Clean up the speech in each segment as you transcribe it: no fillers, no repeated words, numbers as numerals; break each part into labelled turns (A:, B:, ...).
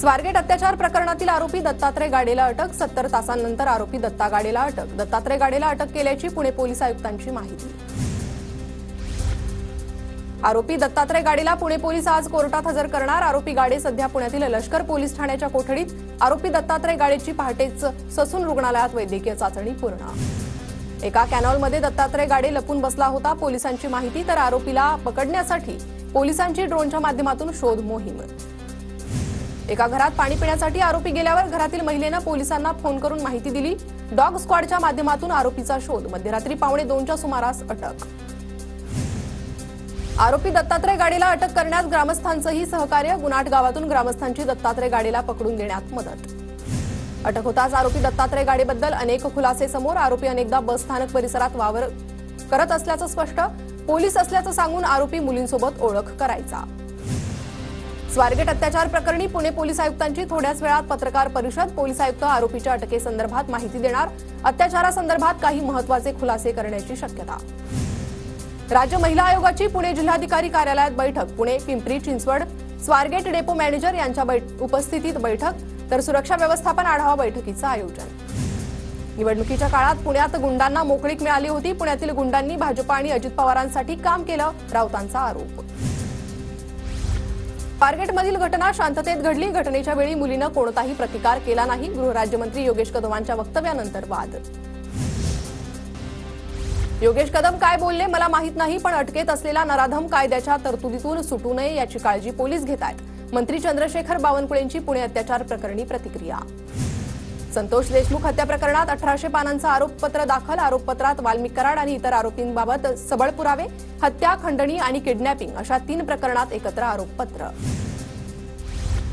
A: स्वारगेट अत्याचार प्रकरणातील आरोपी दत्तात्रय गाडेला अटक. 70 तासांनंतर आरोपी दत्ता गाडेला अटक. दत्तात्रय गाडेला अटक केल्याची पुणे पोलीस आयुक्तांची माहिती. आरोपी दत्तात्रय गाडेला पुणे पोलीस आज कोर्टात हजर करणार. आरोपी गाडे सध्या पुण्यातील लष्कर पोलीस ठाण्याच्या कोठडीत. आरोपी दत्तात्रय गाडेची पहाटेच ससून रुग्णालयात वैद्यकीय चाचणी पूर्ण. एका कॅनॉलमध्ये दत्तात्रय गाडे लपून बसला होता. पोलिसांची माहिती. तर आरोपीला पकडण्यासाठी पोलिसांची ड्रोनच्या माध्यमातून शोध मोहीम. एका घरात पाणी पिण्यासाठी आरोपी गेल्यावर घरातील महिलेनं पोलिसांना फोन करून माहिती दिली. डॉग स्क्वॉडच्या माध्यमातून आरोपीचा शोध. मध्यरात्री 1:15च्या सुमारास अटक. आरोपी दत्तात्रय गाडेला अटक करण्यात ग्रामस्थांचंही सहकार्य. गुनाट गावातून ग्रामस्थांची दत्तात्रय गाडेला पकडून देण्यात मदत. अटक होताच आरोपी दत्तात्रय गाडेबद्दल अनेक खुलासे समोर. आरोपी अनेकदा बस स्थानक परिसरात वावर करत असल्याचं स्पष्ट. पोलीस असल्याचं सांगून आरोपी मुलींसोबत ओळख करायचा. स्वारगेट अत्याचार प्रकरणी पुणे पोलीस आयुक्तांची थोड्याच वेळात पत्रकार परिषद. पोलीस आयुक्त आरोपीच्या अटकेसंदर्भात माहिती देणार. अत्याचारासंदर्भात काही महत्त्वाचे खुलासे करण्याची शक्यता. राज्य महिला आयोगाची पुणे जिल्हाधिकारी कार्यालयात बैठक. पुणे, पिंपरी चिंचवड, स्वारगेट डेपो मॅनेजर यांच्या उपस्थितीत बैठक. तर सुरक्षा व्यवस्थापन आढावा बैठकीचं आयोजन. निवडणुकीच्या काळात पुण्यात गुंडांना मोकळीक मिळाली होती. पुण्यातील गुंडांनी भाजप आणि अजित पवारांसाठी काम केलं. राऊतांचा आरोप. स्वारगेटमधील घटना शांततेत घडली. घटनेच्या वेळी मुलीनं कोणताही प्रतिकार केला नाही. गृहराज्यमंत्री योगेश कदमांच्या वक्तव्यानंतर वाद. योगेश कदम काय बोलले मला माहित नाही, पण अटकेत असलेला नराधम कायद्याच्या तरतुदीतून सुटू नये याची काळजी पोलीस घेत आहेत. मंत्री चंद्रशेखर बावनकुळेंची पुणे अत्याचार प्रकरणी प्रतिक्रिया. संतोष देशमुख हत्या प्रकरणात 1800 पानांचं आरोपपत्र दाखल. आरोपपत्रात वाल्मिक कराड आणि इतर आरोपींबाबत सबळ पुरावे. हत्या, खंडणी आणि किडनॅपिंग अशा 3 प्रकरणात एकत्र आरोपपत्र.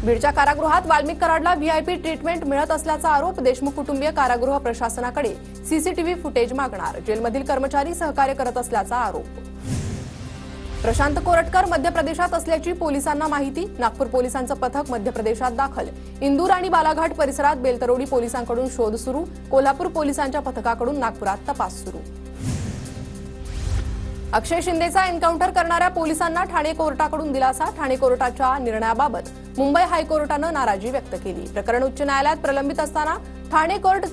A: बीडच्या कारागृहात वाल्मिक कराडला व्हीआयपी ट्रीटमेंट मिळत असल्याचा आरोप. देशमुख कुटुंबीय कारागृह प्रशासनाकडे सीसीटीव्ही फुटेज मागणार. जेलमधील कर्मचारी सहकार्य करत असल्याचा आरोप. प्रशांत कोरटकर मध्य प्रदेशात असल्याची पोलिसांना माहिती. नागपूर पोलिसांचं पथक मध्य प्रदेशात दाखल. इंदूर आणि बालाघाट परिसरात बेलतरोडी पोलिसांकडून शोध सुरू. कोल्हापूर पोलिसांच्या पथकाकडून नागपुरात तपास सुरू. अक्षय शिंदेचा एन्काउंटर करणाऱ्या पोलिसांना ठाणे कोर्टाकडून दिलासा. ठाणे कोर्टाच्या निर्णयाबाबत मुंबई हायकोर्टानं नाराजी व्यक्त केली. प्रकरण उच्च न्यायालयात प्रलंबित असताना ठाणे कोर्ट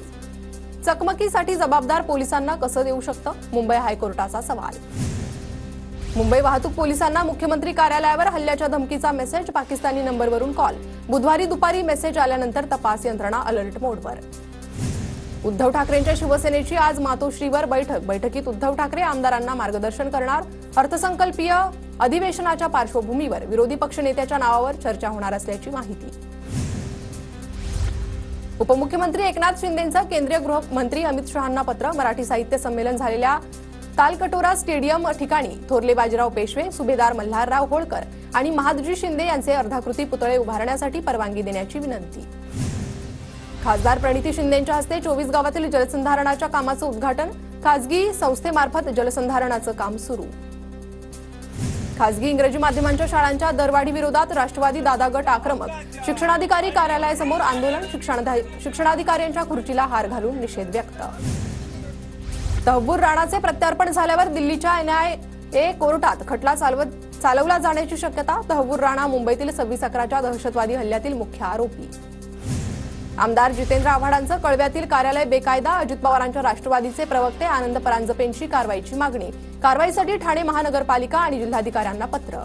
A: चकमकीसाठी जबाबदार पोलिसांना कसं देऊ शकतं? मुंबई हायकोर्टाचा सवाल. मुंबई वाहतूक पोलिसांना मुख्यमंत्री कार्यालयावर हल्ल्याच्या धमकीचा मेसेज. पाकिस्तानी नंबरवरून कॉल. बुधवारी दुपारी मेसेज आल्यानंतर तपास यंत्रणा अलर्ट मोडवर. उद्धव ठाकरेंच्या शिवसेनेची आज मातोश्रीवर बैठक. बैठकीत उद्धव ठाकरे आमदारांना मार्गदर्शन करणार. अर्थसंकल्पीय अधिवेशनाच्या पार्श्वभूमीवर विरोधी पक्षनेत्याच्या नावावर चर्चा होणार असल्याची माहिती. उपमुख्यमंत्री एकनाथ शिंदेंचं केंद्रीय गृहमंत्री अमित शहांना पत्र. मराठी साहित्य संमेलन झालेल्या तालकटोरा स्टेडियम ठिकाणी थोरले बाजीराव पेशवे, सुभेदार मल्हारराव होळकर आणि महादजी शिंदे यांचे अर्धाकृती पुतळे उभारण्यासाठी परवानगी देण्याची विनंती. खासदार प्रणिती शिंदेंच्या हस्ते 24 गावातील जलसंधारणाच्या कामाचं उद्घाटन. खासगी संस्थेमार्फत जलसंधारणाचं काम सुरू. खासगी इंग्रजी माध्यमांच्या शाळांच्या दरवाढीविरोधात राष्ट्रवादी दादा गट आक्रमक. शिक्षणाधिकारी कार्यालयासमोर आंदोलन. शिक्षणाधिकाऱ्यांच्या खुर्चीला हार घालून निषेध व्यक्त. तहव्वूर राणाचे प्रत्यार्पण झाल्यावर दिल्लीच्या NIA कोर्टात खटला चालवला जाण्याची शक्यता. तहव्वूर राणा मुंबईतील 26/11च्या दहशतवादी हल्ल्यातील मुख्य आरोपी. आमदार जितेंद्र आव्हाडांचं कळव्यातील कार्यालय बेकायदा. अजित पवारांच्या राष्ट्रवादीचे प्रवक्ते आनंद परांजपेंची कारवाईची मागणी. कारवाईसाठी ठाणे महानगरपालिका आणि जिल्हाधिकाऱ्यांना पत्र.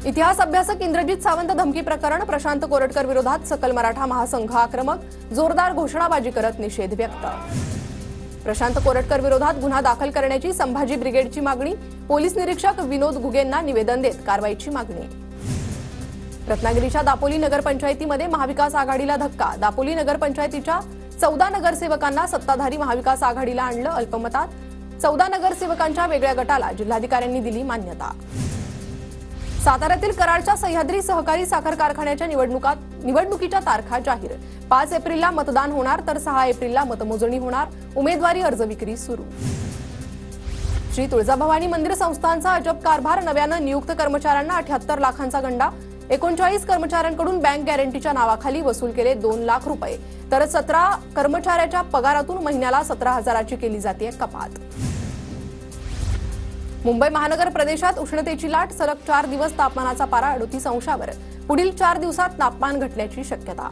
A: इतिहास अभ्यासक इंद्रजित सावंत धमकी प्रकरण. प्रशांत कोरटकर विरोधात सकल मराठा महासंघ आक्रमक. जोरदार घोषणाबाजी करत निषेध व्यक्त. प्रशांत कोरटकर विरोधात गुन्हा दाखल करण्याची संभाजी ब्रिगेडची मागणी. पोलीस निरीक्षक विनोद गुगेंना निवेदन देत कारवाईची मागणी. रत्नागिरीच्या दापोली नगरपंचायतीमध्ये महाविकास आघाडीला धक्का. दापोली नगरपंचायतीच्या 14 नगरसेवकांना सत्ताधारी महाविकास आघाडीला आणलं अल्पमतात. 14 नगरसेवकांच्या वेगळ्या गटाला जिल्हाधिकाऱ्यांनी दिली मान्यता. साताऱ्यातील कराडच्या सह्याद्री सहकारी साखर कारखान्याच्या निवडणुकीच्या तारखा जाहीर. 5 एप्रिलला मतदान होणार तर 6 एप्रिलला मतमोजणी होणार. उमेदवारी अर्ज विक्री सुरू. श्री तुळजाभवानी मंदिर संस्थानचा अजब कारभार. नव्यानं नियुक्त कर्मचाऱ्यांना 78 लाखांचा गंडा. 39 कर्मचाऱ्यांकडून बँक गॅरंटीच्या नावाखाली वसूल केले 2 लाख रुपये. तर 17 कर्मचाऱ्याच्या पगारातून महिन्याला 17,000ची केली जाते कपात. मुंबई महानगर प्रदेशात उष्णतेची लाट, सलग 4 दिवस तापमानाचा पारा 38 अंशावर. पुढील 4 दिवसात तापमान घटण्याची शक्यता.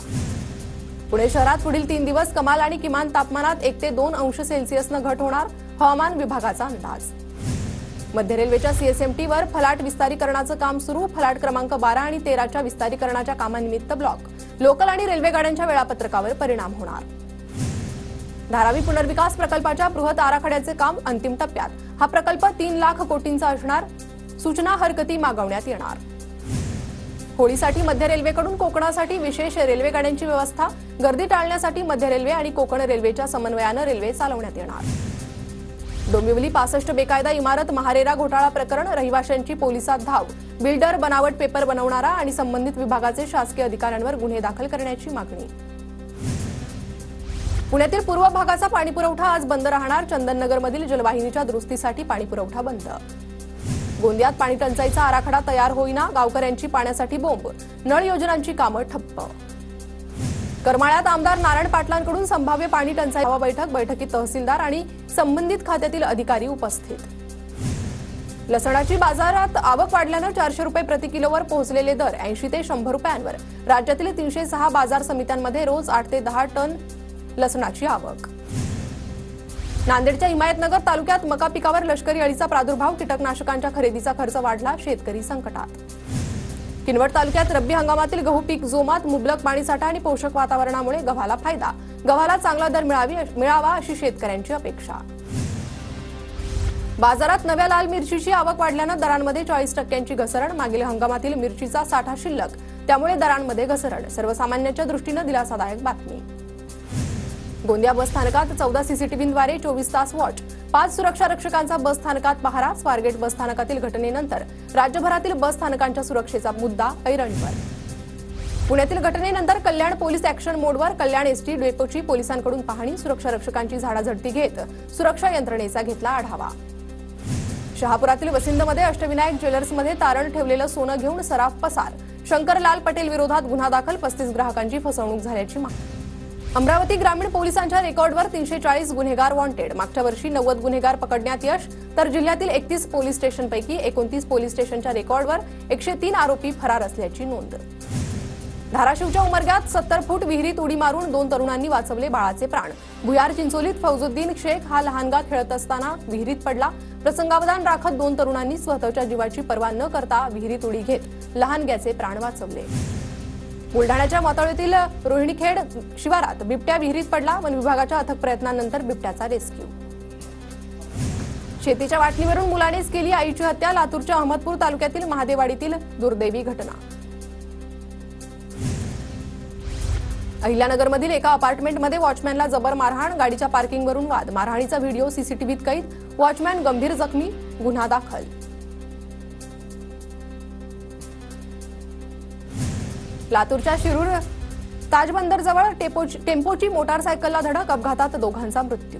A: पुणे शहरात पुढील 3 दिवस कमाल आणि किमान तापमानात 1 ते 2 अंश सेल्सिअसनं घट होणार, हवामान विभागाचा अंदाज. मध्य रेल्वेच्या सीएसएमटीवर फलाट विस्तारीकरणाचं काम सुरू. फलाट क्रमांक 12 आणि 13च्या विस्तारीकरणाच्या कामानिमित्त ब्लॉक. लोकल आणि रेल्वे गाड्यांच्या वेळापत्रकावर परिणाम होणार. धारावी पुनर्विकास प्रकल्पाच्या बृहत आराखड्याचे काम अंतिम टप्प्यात. हा प्रकल्प 3 लाख कोटींचा असणार. सूचना हरकती मागवण्यात येणार. होळीसाठी मध्य रेल्वेकडून कोकणासाठी विशेष रेल्वे गाड्यांची व्यवस्था. गर्दी टाळण्यासाठी मध्य रेल्वे आणि कोकण रेल्वेच्या समन्वयानं रेल्वे चालवण्यात येणार. डोंबिवली 65 बेकायदा इमारत महारेरा घोटाळा प्रकरण. रहिवाशांची पोलिसात धाव. बिल्डर, बनावट पेपर बनवणारा आणि संबंधित विभागाचे शासकीय अधिकाऱ्यांवर गुन्हे दाखल करण्याची मागणी. पुण्यातील पूर्व भागाचा पाणीपुरवठा आज बंद राहणार. चंदननगरमधील जलवाहिनीच्या दुरुस्तीसाठी पाणीपुरवठा बंद. गोंदियात पाणी टंचाईचा आराखडा तयार होईना. गावकऱ्यांची पाण्यासाठी बोंब. नळ योजनांची कामं ठप्प. करमाळ्यात आमदार नारायण पाटलांकडून संभाव्य पाणी टंचाई बैठकीत तहसीलदार आणि संबंधित खात्यातील अधिकारी उपस्थित. लसणाची बाजारात आवक वाढल्यानं 400 रुपये प्रति किलोवर पोहोचलेले दर 80 ते 100 रुपयांवर. राज्यातील 306 बाजार समित्यांमध्ये रोज 8 ते 10 टन लसणाची आवक. नांदेडच्या हिमायतनगर तालुक्यात मका पिकावर लष्करी अळीचा प्रादुर्भाव. कीटकनाशकांच्या खरेदीचा खर्च वाढला. शेतकरी संकटात. किनवट तालुक्यात रब्बी हंगामातील गहू पीक जोमात. मुबलक पाणीसाठा आणि पोषक वातावरणामुळे गव्हाला फायदा. गव्हाला चांगला दर मिळावा अशी शेतकऱ्यांची अपेक्षा. बाजारात नव्या लाल मिरचीची आवक वाढल्यानं दरांमध्ये 40% घसरण. मागील हंगामातील मिरचीचा साठा शिल्लक, त्यामुळे दरांमध्ये घसरण. सर्वसामान्यांच्या दृष्टीनं दिलासादायक बातमी. गोंदिया बस स्थानकात 14 सीसीटीव्हीद्वारे 24 तास वॉच. 5 सुरक्षा रक्षकांचा बस स्थानकात पहारा. स्वारगेट बस स्थानकातील घटनेनंतर राज्यभरातील बस स्थानकांच्या सुरक्षेचा मुद्दा ऐरणीवर. पुण्यातील घटनेनंतर कल्याण पोलीस ॲक्शन मोडवर. कल्याण एसटी डेपोची पोलिसांकडून पाहणी. सुरक्षा रक्षकांची झाडाझडती घेत सुरक्षा यंत्रणेचा घेतला आढावा. शहापुरातील वसिंदमध्ये अष्टविनायक ज्वेलर्समध्ये तारण ठेवलेलं सोनं घेऊन सराफ पसार. शंकरलाल पटेल विरोधात गुन्हा दाखल. 35 ग्राहकांची फसवणूक झाल्याची माहिती. अमरावती ग्रामीण पोलिसांच्या रेकॉर्डवर 340 गुन्हेगार वॉन्टेड. मागच्या वर्षी 90 गुन्हेगार पकडण्यात यश. तर जिल्ह्यातील 31 पोलीस स्टेशनपैकी 29 पोलीस स्टेशनच्या रेकॉर्डवर 103 आरोपी फरार असल्याची नोंद. धाराशिवच्या उमरग्यात 70 फूट विहिरीत उडी मारून 2 तरुणांनी वाचवले बाळाचे प्राण. भुयार चिंचोलीत फौजुद्दीन शेख हा लहानगा खेळत असताना विहिरीत पडला. प्रसंगावधान राखत 2 तरुणांनी स्वतःच्या जीवाची पर्वा न करता विहिरीत उडी घेत लहानग्याचे प्राण वाचवले. बुलढाण्याच्या मातोळीतील रोहिणीखेड शिवारात बिबट्या विहिरीत पडला. वन विभागाच्या अथक प्रयत्नांनंतर बिबट्याचा रेस्क्यू. शेतीच्या वाटणीवरून मुलानेच केली आईची हत्या. लातूरच्या अहमदपूर तालुक्यातील महादेवाडीतील दुर्दैवी घटना. अहिल्यानगरमधील एका अपार्टमेंटमध्ये वॉचमॅनला जबर मारहाण. गाडीच्या पार्किंगवरून वाद. मारहाणीचा व्हिडिओ सीसीटीव्हीत कैद. वॉचमॅन गंभीर जखमी. गुन्हा दाखल. लातूरच्या शिरूर ताजबंदरजवळ टेम्पोची मोटारसायकलला धडक. अपघातात दोघांचा मृत्यू.